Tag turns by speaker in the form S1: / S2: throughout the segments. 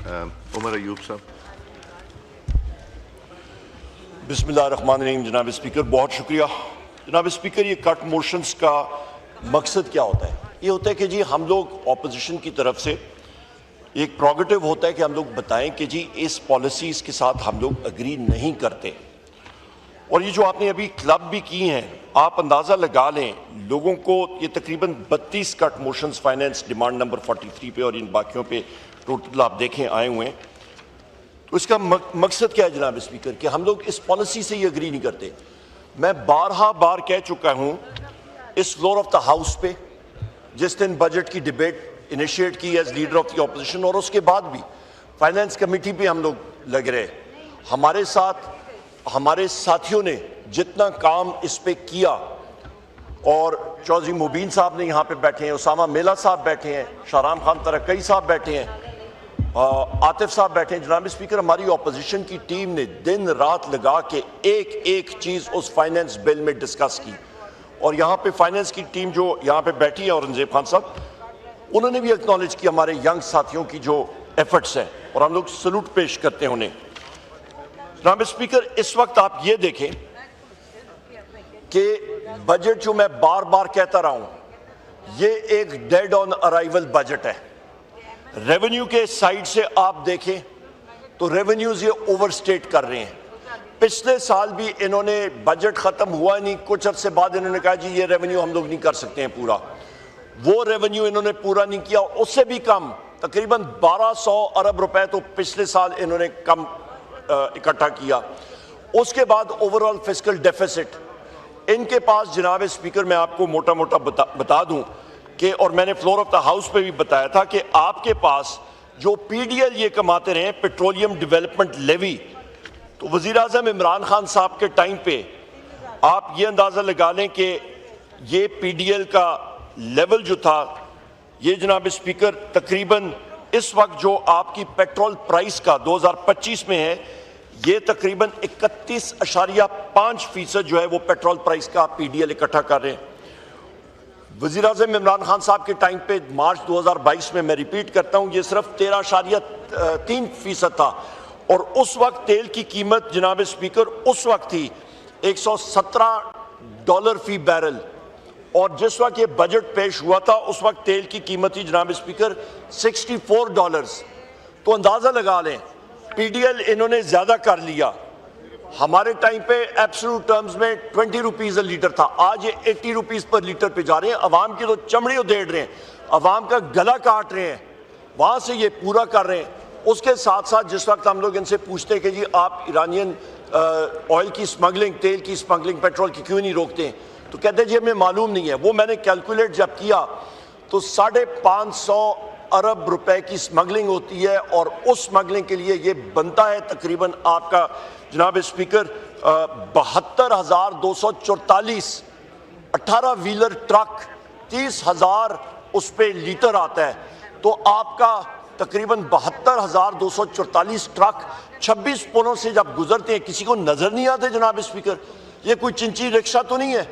S1: उमर अयूब साहब।
S2: बिस्मिल्लाहिर्रहमानिर्रहीम। जनाब स्पीकर, बहुत शुक्रिया। जनाब स्पीकर, ये कट मोशंस का मकसद क्या होता है? ये होता है कि जी हम लोग ऑपोजिशन की तरफ से एक प्रोगेटिव होता है कि हम लोग बताएं कि जी इस पॉलिसीज़ के साथ हम लोग एग्री नहीं करते। और ये जो आपने अभी क्लब भी की हैं, आप अंदाज़ा लगा लें, लोगों को ये तकरीबन 32 cut motions finance demand number 43 पे और इन बाकियों पे टोटल आप देखें आए हुए हैं। तो इसका मकसद क्या है जनाब स्पीकर, कि हम लोग इस पॉलिसी से ये एग्री नहीं करते। मैं बार कह चुका हूँ इस फ्लोर ऑफ द हाउस पे, जिस दिन बजट की डिबेट इनिशिएट की as leader of the opposition, और उसके बाद भी फाइनेंस कमेटी पे हम लोग लग रहे। हमारे साथ हमारे साथियों ने जितना काम इस पे किया, और चौधरी मुबीन साहब ने यहाँ पे बैठे हैं, उसामा मेला साहब बैठे हैं, शाहराम खान तरक्की साहब बैठे हैं, आतिफ साहब बैठे हैं। जनाब स्पीकर, हमारी ऑपोजिशन की टीम ने दिन रात लगा के एक चीज़ उस फाइनेंस बिल में डिस्कस की। और यहाँ पे फाइनेंस की टीम जो यहाँ पे बैठी है, औरंगजेब खान साहब, उन्होंने भी एक्नॉलेज किया हमारे यंग साथियों की जो एफर्ट्स हैं, और हम लोग सलूट पेश करते हैं उन्हें। जनाब स्पीकर, इस वक्त आप ये देखें कि बजट जो मैं बार कहता रहा हूं, ये एक डेड ऑन अराइवल बजट है। रेवेन्यू के साइड से आप देखें तो रेवेन्यूज ये ओवरस्टेट कर रहे हैं। पिछले साल भी इन्होंने बजट खत्म हुआ नहीं, कुछ अर्से बाद इन्होंने कहा जी ये रेवेन्यू हम लोग नहीं कर सकते हैं पूरा। वो रेवेन्यू इन्होंने पूरा नहीं किया, उससे भी कम, तकरीबन 1200 अरब रुपए तो पिछले साल इन्होंने कम इकट्ठा किया। उसके बाद ओवरऑल फिस्कल डेफिसिट इनके पास, जनाब स्पीकर, मैं आपको मोटा बता दूं कि, और मैंने फ्लोर ऑफ द हाउस पे भी बताया था कि आपके पास जो पीडीएल ये कमाते रहे, पेट्रोलियम डेवलपमेंट लेवी, तो वजीर आज़म इमरान खान साहब के टाइम पे आप ये अंदाज़ा लगा लें कि ये पीडीएल का लेवल जो था, ये जनाब स्पीकर तकरीबन इस वक्त जो आपकी पेट्रोल प्राइस का 2025 में है, ये तकरीबन 31.5% जो है वो पेट्रोल प्राइस का पीडीएल इकट्ठा कर रहे हैं। वज़ीर आज़म इमरान खान साहब के टाइम पे मार्च 2022 में, मैं रिपीट करता हूँ, ये सिर्फ 13.3% था। और उस वक्त तेल की कीमत जनाब स्पीकर उस वक्त थी $117 फी बैरल, और जिस वक्त ये बजट पेश हुआ था उस वक्त तेल की कीमत थी जनाब स्पीकर $64। तो अंदाज़ा लगा लें पीडीएल इन्होंने ज़्यादा कर लिया। हमारे टाइम पे एब्सोल्यूट टर्म्स में 20 रुपीज़ लीटर था, आज ये 80 रुपीज़ पर लीटर पे जा रहे हैं। अवाम की तो चमड़ी उधेड़ रहे हैं, अवाम का गला काट रहे हैं, वहाँ से ये पूरा कर रहे हैं। उसके साथ साथ जिस वक्त हम लोग इनसे पूछते हैं कि जी आप ईरानियन ऑयल की स्मगलिंग, तेल की स्मगलिंग, पेट्रोल की क्यों नहीं रोकते हैं, तो कहते हैं जी हमें मालूम नहीं है। वो मैंने कैलकुलेट जब किया तो 550 अरब रुपए की स्मगलिंग होती है, और उस स्मगलिंग के लिए ये बनता है तकरीबन आपका जनाब स्पीकर 72,244 18 व्हीलर ट्रक, 30,000 उस पर लीटर आता है। तो आपका तकरीबन 72,244 ट्रक 26 पुलों से जब गुजरते हैं, किसी को नजर नहीं आते जनाब स्पीकर। ये कोई चिंची रिक्शा तो नहीं है,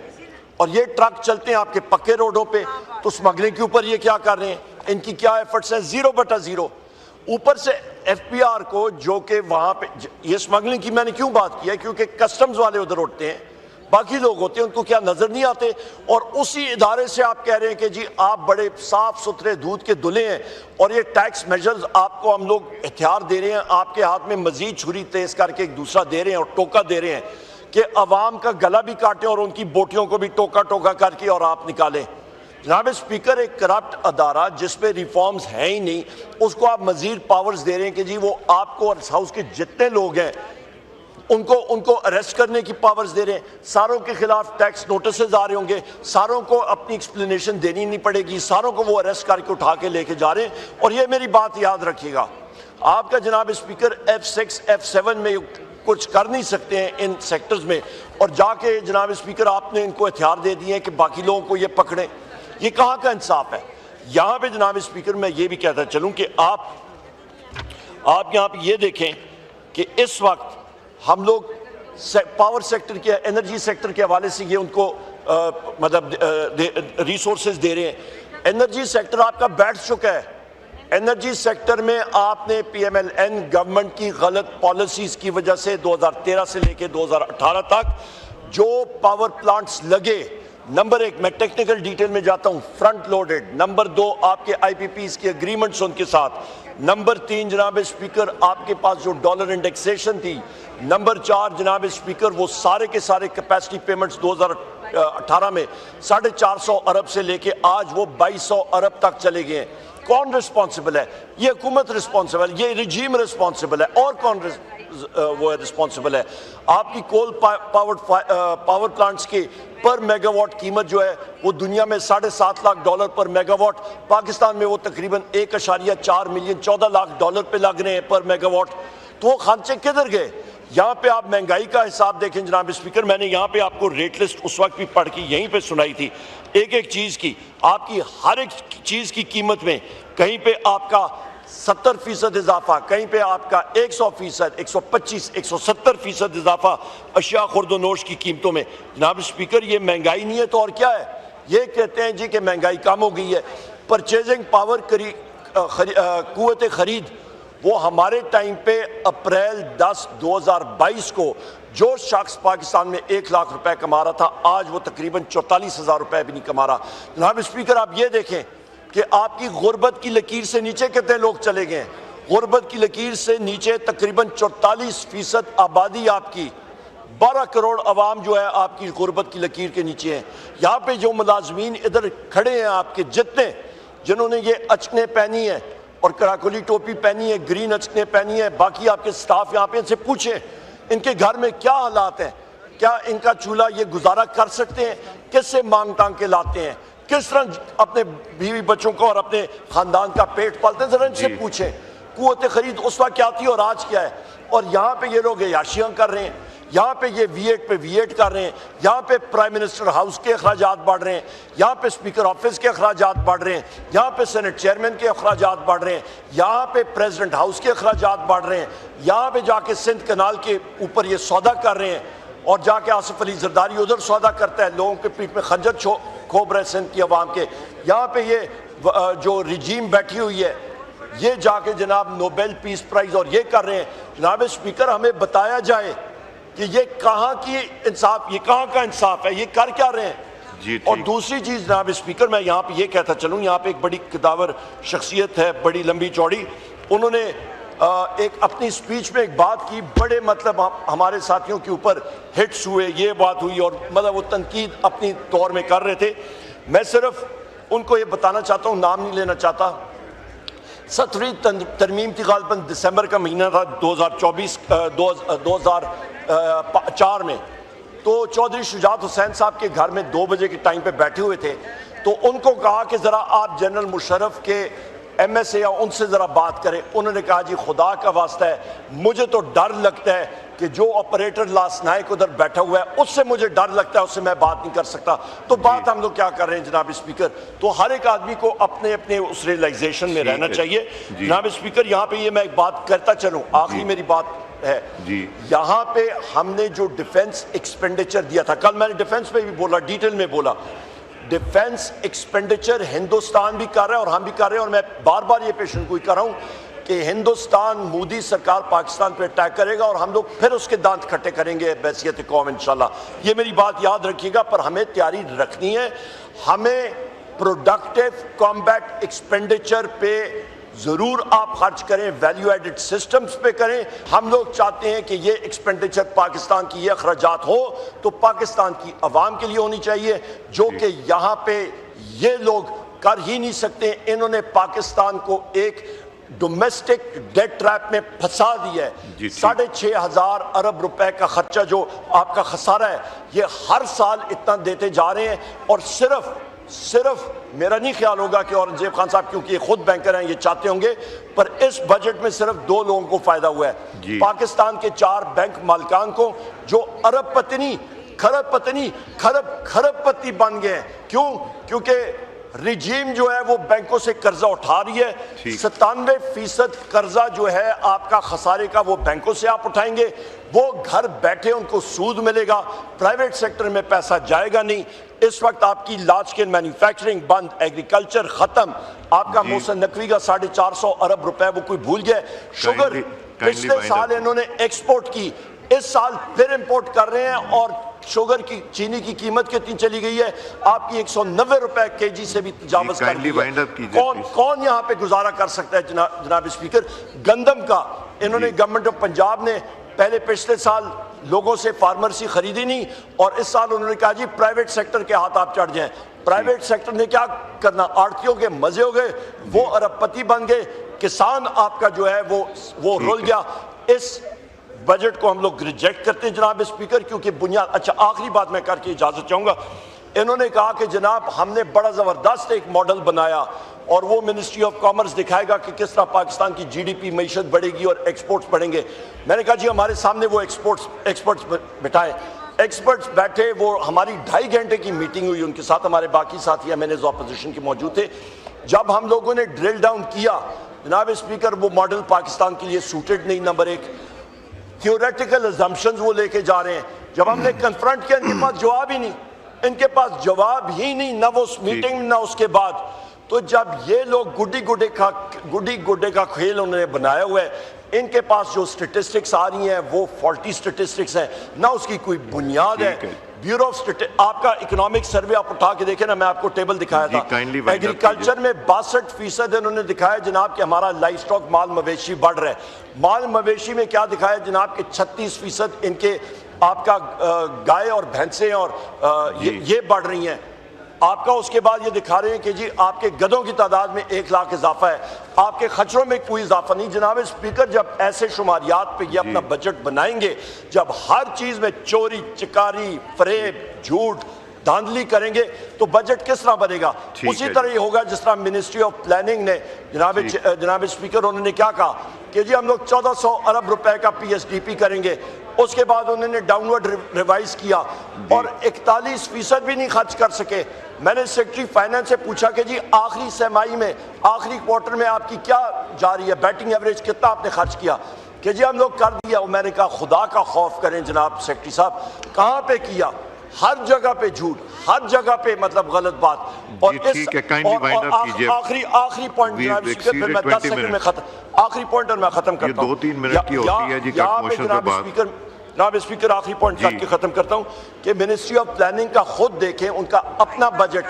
S2: और ये ट्रक चलते हैं आपके पक्के रोडों पे। तो स्मगलिंग के ऊपर ये क्या कर रहे हैं, इनकी क्या एफर्ट्स हैं? 0/0। ऊपर से एफपीआर को, जो कि वहां पे, ये स्मगलिंग की मैंने क्यों बात की है, क्योंकि कस्टम्स वाले उधर उठते हैं, बाकी लोग होते हैं, उनको क्या नजर नहीं आते। और उसी इदारे से आप कह रहे हैं कि जी आप बड़े साफ सुथरे दूध के दुले हैं, और ये टैक्स मेजर्स आपको हम लोग हथियार दे रहे हैं, आपके हाथ में मजीद छुरी तेज करके एक दूसरा दे रहे हैं और टोका दे रहे हैं कि अवाम का गला भी काटें और उनकी बोटियों को भी टोका करके और आप निकालें। जनाब स्पीकर, एक करप्ट अदारा जिसमें रिफॉर्म्स हैं ही नहीं, उसको आप मजीद पावर्स दे रहे हैं कि जी वो आपको और हाउस के जितने लोग हैं उनको अरेस्ट करने की पावर्स दे रहे हैं। सारों के खिलाफ टैक्स नोटिस आ रहे होंगे, सारों को अपनी एक्सप्लेनेशन देनी नहीं पड़ेगी, सारों को वो अरेस्ट करके उठा के लेके जा रहे हैं। और ये मेरी बात याद रखिएगा, आपका जनाब स्पीकर F6 F7 में कुछ कर नहीं सकते हैं इन सेक्टर्स में, और जाके जनाब स्पीकर आपने इनको हथियार दे दिए हैं कि बाकी लोगों को ये पकड़ें। ये कहाँ का इंसाफ है? यहाँ पे जनाब स्पीकर मैं ये भी कहता चलूँ कि आप यहाँ पे ये देखें कि इस वक्त हम लोग पावर सेक्टर के, एनर्जी सेक्टर के हवाले से ये उनको मतलब रिसोर्सेज दे रहे हैं। एनर्जी सेक्टर आपका बैठ चुका है, एनर्जी सेक्टर में आपने पीएमएलएन गवर्नमेंट की गलत पॉलिसीज की वजह से 2013 से लेकर 2018 तक जो पावर प्लांट्स लगे, नंबर एक, मैं टेक्निकल डिटेल में जाता हूं, फ्रंट लोडेड। नंबर दो, आपके आईपीपीज की एग्रीमेंट्स उनके साथ। नंबर तीन जनाब स्पीकर, आपके पास जो डॉलर इंडेक्सेशन थी। नंबर चार जनाब स्पीकर, वो सारे के सारे कैपेसिटी पेमेंट्स 2018 में 450 अरब से लेके आज वो 2200 अरब तक चले गए हैं। कौन रिस्पॉन्सिबल है? ये हुकूमत रिस्पॉन्सिबल है, ये रिजीम रिस्पॉन्सिबल है, और कौन वो रिस्पॉन्सिबल है? आपकी कोल पावर प्लांट्स की पर मेगावाट कीमत जो है वो दुनिया में $7.5 लाख पर मेगावाट, पाकिस्तान में वो तकरीबन 1.4 मिलियन 14 लाख डॉलर पे लग रहे हैं पर मेगावाट। तो वो खर्चे किधर गए? यहाँ पे आप महंगाई का हिसाब देखें जनाब स्पीकर, मैंने यहाँ पे आपको रेट लिस्ट उस वक्त भी पढ़ के यहीं पे सुनाई थी, एक एक चीज़ की, आपकी हर एक चीज़ की कीमत में कहीं पे आपका 70% इजाफा, कहीं पे आपका 100%, 125, 170% इजाफा अशिया खुर्दोनोश की कीमतों में। जनाब स्पीकर, ये महंगाई नहीं है तो और क्या है? ये कहते हैं जी कि महंगाई कम हो गई है। परचेजिंग पावर कुव्वत खरीद, वो हमारे टाइम पे अप्रैल 10, 2022 को जो शख्स पाकिस्तान में 1 लाख रुपए कमा रहा था, आज वो तकरीबन 44,000 रुपए भी नहीं कमा रहा। जनाब स्पीकर, आप ये देखें कि आपकी गुर्बत की लकीर से नीचे कितने लोग चले गए हैं। गुर्बत की लकीर से नीचे तकरीबन 44% आबादी आपकी, 12 करोड़ अवाम जो है आपकी गुर्बत की लकीर के नीचे है। यहाँ पे जो मुलाजमीन इधर खड़े हैं आपके जितने, जिन्होंने ये अचकने पहनी है और कराकुली टोपी पहनी है, ग्रीन अचकने पहनी है, बाकी आपके स्टाफ यहाँ पे, इनसे पूछें इनके घर में क्या हालात हैं, क्या इनका चूल्हा ये गुजारा कर सकते हैं, किससे मांग टांग के लाते हैं, किस तरह अपने बीवी बच्चों को और अपने खानदान का पेट पालते हैं, जरा इनसे पूछें कुव्वत खरीद उस वक्त क्या थी और आज क्या है। और यहाँ पे ये लोग याशियाँ कर रहे हैं, यहाँ पे ये V8 पे V8 कर रहे हैं, यहाँ पे प्राइम मिनिस्टर हाउस के अखराजात बढ़ रहे हैं, यहाँ पे स्पीकर ऑफिस के अखराजात बढ़ रहे हैं, यहाँ पे सेनेट चेयरमैन के अखराजात बढ़ रहे हैं, यहाँ पे प्रेसिडेंट हाउस के अखराजात बढ़ रहे हैं, यहाँ पे जाके सिंध कनाल के ऊपर ये सौदा कर रहे हैं, और जाके आसिफ अली जरदारी उधर सौदा करता है, लोगों के पीठ में खंजर खोब रहे सिंध की अवाम के। यहाँ पे ये जो रिजीम बैठी हुई है, ये जाके जनाब नोबेल पीस प्राइज और ये कर रहे हैं। जनाब स्पीकर, हमें बताया जाए कि ये कहाँ की इंसाफ, ये कहाँ का इंसाफ है, ये कर क्या रहे हैं? और दूसरी चीज़ जनाब स्पीकर, मैं यहाँ पे ये कहता चलूँ, यहाँ पे एक बड़ी कितावर शख्सियत है, बड़ी लंबी चौड़ी, उन्होंने एक अपनी स्पीच में एक बात की, बड़े मतलब हमारे साथियों के ऊपर हिट्स हुए, ये बात हुई, और मतलब वो तनकीद अपनी तौर में कर रहे थे। मैं सिर्फ उनको ये बताना चाहता हूँ, नाम नहीं लेना चाहता। 7वीं तरमीम थी, गालिबन दिसंबर का महीना था 2004 में, तो चौधरी शुजात हुसैन साहब के घर में 2 बजे के टाइम पे बैठे हुए थे, तो उनको कहा कि ज़रा आप जनरल मुशर्रफ के MSA या उनसे ज़रा बात करें। उन्होंने कहा जी खुदा का वास्ता है, मुझे तो डर लगता है कि जो ऑपरेटर लास्ट नाइक उधर बैठा हुआ है उससे मुझे डर लगता है, उससे मैं बात नहीं कर सकता। तो बात हम लोग क्या कर रहे हैं जनाब स्पीकर, तो हर एक आदमी को अपने अपने उस रियलाइजेशन में रहना चाहिए। जनाब स्पीकर, यहाँ पे ये मैं एक बात करता चलूँ, आखिरी मेरी बात है, यहाँ पे हमने जो डिफेंस एक्सपेंडिचर दिया था, कल मैंने डिफेंस पे भी बोला, डिटेल में बोला, डिफेंस एक्सपेंडिचर हिंदुस्तान भी कर रहा है और हम भी कर रहे हैं, और मैं बार बार ये पेशन गोई कर रहा हूँ कि हिंदुस्तान, मोदी सरकार पाकिस्तान पे अटैक करेगा और हम लोग फिर उसके दांत खट्टे करेंगे बैसियत कौम इंशाल्लाह। ये मेरी बात याद रखिएगा, पर हमें तैयारी रखनी है। हमें प्रोडक्टिव कॉम्बैट एक्सपेंडिचर पे ज़रूर आप खर्च करें, वैल्यू एडिड सिस्टम्स पे करें। हम लोग चाहते हैं कि ये एक्सपेंडिचर पाकिस्तान की ये अखराजात हो तो पाकिस्तान की आवाम के लिए होनी चाहिए, जो कि यहाँ पे ये लोग कर ही नहीं सकते। इन्होंने पाकिस्तान को एक डोमेस्टिक डेट ट्रैप में फंसा दिया है। 6,500 अरब रुपए का खर्चा जो आपका खसारा है, ये हर साल इतना देते जा रहे हैं, और सिर्फ मेरा नहीं ख्याल होगा कि औरंगजेब खान साहब, क्योंकि ये खुद बैंकर हैं, ये चाहते होंगे, पर इस बजट में सिर्फ 2 लोगों को फायदा हुआ है, पाकिस्तान के 4 बैंक मालिकान को, जो अरबपति खरबपति बन गए हैं। क्यों? क्योंकि रिजीम जो है वो बैंकों से कर्जा उठा रही है। 97% कर्जा जो है आपका खसारे का वो बैंकों से आप उठाएंगे, वो घर बैठे उनको सूद मिलेगा, प्राइवेट सेक्टर में पैसा जाएगा नहीं। इस वक्त आपकी लार्ज स्केल मैन्युफैक्चरिंग बंद, एग्रीकल्चर खत्म, आपका मोहसिन नकवी का 450 अरब रुपए वो कोई भूल गया। शुगर पिछले साल इन्होंने एक्सपोर्ट की, इस साल फिर इंपोर्ट कर रहे हैं और शुगर की, चीनी की कीमत कितनी चली गई है आपकी 190 रुपए केजी से भी तजावज कर दी है। कौन यहाँ पे गुजारा कर सकता है जनाब स्पीकर। गंदम का इन्होंने गवर्नमेंट ऑफ पंजाब ने पहले पिछले साल लोगों से फार्मर्स ही खरीदी नहीं और इस साल उन्होंने कहा जी प्राइवेट सेक्टर के हाथ आप चढ़ जाएं। प्राइवेट सेक्टर ने क्या करना, आड़तियों के मजे हो गए, वो अरबपति बन गए, किसान आपका जो है वो रुल गया। इस बजट को हम लोग रिजेक्ट करते हैं जनाब स्पीकर, क्योंकि बुनियाद, अच्छा आखिरी बात मैं करके इजाजत चाहूंगा। इन्होंने कहा कि जनाब हमने बड़ा जबरदस्त एक मॉडल बनाया और वो मिनिस्ट्री ऑफ कॉमर्स दिखाएगा कि किस तरह पाकिस्तान की जीडीपी मईशत बढ़ेगी और एक्सपोर्ट्स बढ़ेंगे। मैंने कहा जी हमारे सामने वो एक्सपर्ट्स बिठाए। एक्सपर्ट्स बैठे, वो हमारी 2.5 घंटे की मीटिंग हुई उनके साथ, हमारे बाकी साथी एमएनएज ऑपोजिशन के मौजूद थे। जब हम लोगों ने ड्रिल डाउन किया जनाब स्पीकर, वो मॉडल पाकिस्तान के लिए सूटेड नहीं। नंबर एक, थियोरेटिकल अजम्पशंस वो लेके जा रहे हैं। जब हमने कन्फ्रंट किया इनके पास जवाब ही नहीं, इनके पास जवाब ही नहीं, ना वो मीटिंग में ना उसके बाद। तो जब ये लोग गुड्डी गुड्डे का खेल उन्होंने बनाया हुआ है, इनके पास जो स्टेटिस्टिक्स आ रही हैं वो फॉल्टी स्टेटिस्टिक्स हैं, ना उसकी कोई बुनियाद है। ब्यूरो ऑफ आपका इकोनॉमिक सर्वे आप उठा के देखें ना, मैं आपको टेबल दिखाया था। एग्रीकल्चर में 62% इन्होंने दिखाया जनाब कि हमारा लाइफ स्टॉक माल मवेशी बढ़ रहा है। माल मवेशी में क्या दिखाया जनाब कि 36% इनके आपका गाय और भैंसें और ये बढ़ रही हैं आपका। उसके बाद ये दिखा रहे हैं कि जी आपके गधों की तादाद में 1 लाख इजाफा है, आपके खचरों में कोई इजाफा नहीं। जनाब स्पीकर, जब ऐसे शुमारियात पे ये अपना बजट बनाएंगे, जब हर चीज में चोरी चिकारी फरेब झूठ धांधली करेंगे तो बजट किस तरह बनेगा। उसी तरह ये होगा जिस तरह मिनिस्ट्री ऑफ प्लानिंग ने जनाब स्पीकर उन्होंने क्या कहा कि जी हम लोग 1400 अरब रुपए का पीएसडीपी करेंगे। उसके बाद उन्होंने डाउनवर्ड रिवाइज किया और 41% भी नहीं खर्च कर सके। मैंने सेक्रेटरी फाइनेंस से पूछा कि जी आखिरी सहमाही में, आखिरी क्वार्टर में आपकी क्या जा रही है, बैटिंग एवरेज कितना आपने खर्च किया, कि जी हम लोग कर दिया। मैंने कहा खुदा का खौफ करें जनाब सेक्रेटरी साहब, कहाँ पे किया, हर जगह पे झूठ, हर जगह पे मतलब गलत बात। और आखिरी पॉइंट जनाब स्पीकर, फिर मैं 10 सेकंड में खत्म, आखिरी पॉइंट और मैं खत्म करता हूँ। जनाब स्पीकर आखिरी पॉइंट करके खत्म करता हूँ कि मिनिस्ट्री ऑफ प्लानिंग का खुद देखें, उनका अपना बजट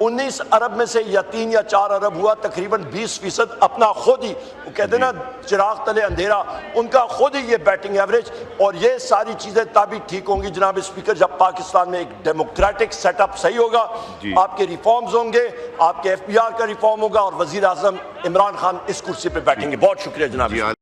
S2: 19 अरब में से या 3 या 4 अरब हुआ, तकरीबन 20% अपना खुद ही, वो कहते ना चिराग तले अंधेरा, उनका खुद ही ये बैटिंग एवरेज। और ये सारी चीजें तभी ठीक होंगी जनाब स्पीकर जब पाकिस्तान में एक डेमोक्रेटिक सेटअप सही होगा, आपके रिफॉर्म्स होंगे, आपके FBR का रिफॉर्म होगा और वजीर आजम इमरान खान इस कुर्सी पे बैठेंगे। बहुत शुक्रिया जनाब।